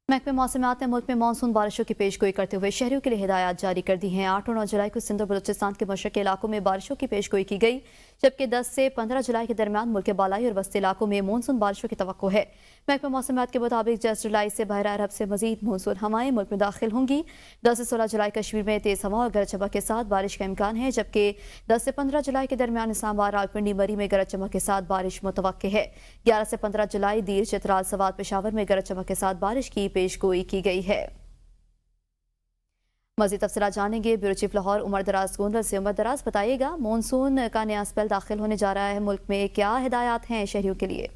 महकमे मौसमियात ने मुल्क में मानसून बारिशों की पेशगोई करते हुए शहरियों के लिए हिदायत जारी कर दी हैं। 8 और 9 जुलाई को सिंध और बलूचिस्तान के मशरक़ी इलाकों में बारिशों की पेशगोई की गई, जबकि 10 से 15 जुलाई के दरमियान मुल्क के बालाई और वस्ती इलाकों में मानसून बारिशों की तवक्को है। महकमे मौसमियात के मुताबिक 10 जुलाई से बहरा अरब से मजीद मानसून हवाएं मुल्क में दाखिल होंगी। 10 से 16 जुलाई कश्मीर में तेज़ हवा और गरज चमक के साथ बारिश का इम्कान है, जबकि 10 से 15 जुलाई के दरमियान इस्लामाबाद, रावलपिंडी, मरी में गरज चमक के साथ बारिश मुतवक्के है। 11 से 15 जुलाई दीर, चित्राल, सवात, पेशावर में गरज चमक के साथ बारिश की पेशगोई की गई है। मज़ीद तफसीलात जानेंगे ब्यूरो चीफ लाहौर उमर दराज गोंदल से। उमर दराज, बताइएगा, मानसून का नया स्पेल दाखिल होने जा रहा है मुल्क में, क्या हिदायत हैं शहरियों के लिए?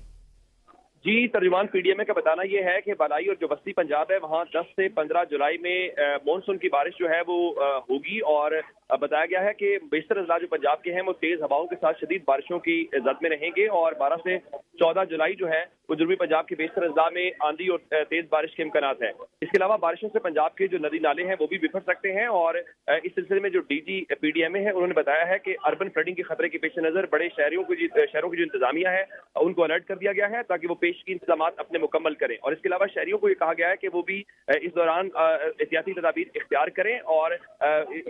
जी, तर्जुमान पीडीएमए का बताना यह है कि बालाई और जो वस्ती पंजाब है वहाँ 10 से 15 जुलाई में मानसून की बारिश जो है वो होगी। और बताया गया है कि बेशतर अजला जो पंजाब के हैं वो तेज हवाओं के साथ शदीद बारिशों की जद में रहेंगे। और 12 से 14 जुलाई जो है वो जनूबी पंजाब के बेशतर अजला में आंधी और तेज बारिश के इम्कानात हैं। इसके अलावा बारिशों से पंजाब के जो नदी नाले हैं वो भी बिखर सकते हैं। और इस सिलसिले में जो डीजी पीडीएमए है उन्होंने बताया है कि अर्बन फ्लडिंग के खतरे के पेश नजर बड़े शहरों की जो इंतजामिया है उनको अलर्ट कर दिया गया है, ताकि वो पेश की इंतजाम अपने मुकम्मल करें। और इसके अलावा शहरियों को ये कहा गया है कि वो भी इस दौरान एहतियाती तदाबीर इख्तियार करें। और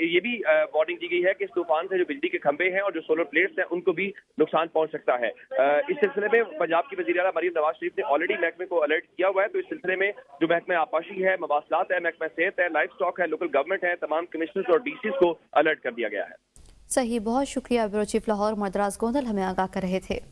ये भी वार्निंग दी गई है कि इस तूफान से जो बिजली के खंभे हैं और जो सोलर प्लेट्स हैं उनको भी नुकसान पहुंच सकता है। इस सिलसिले में पंजाब की वज़ीर आला मरीम नवाज शरीफ ने ऑलरेडी महकमे को अलर्ट किया हुआ है। तो इस सिलसिले में जो महकमा आपाशी है, मवासलात है, महकमा सेहत है, लाइफ स्टॉक है, लोकल गवर्नमेंट है, तमाम कमिश्नर्स और डीसीज को अलर्ट कर दिया गया है। सही, बहुत शुक्रिया। ब्यूरो चीफ लाहौर उमर दराज गोंदल हमें आगाह कर रहे थे।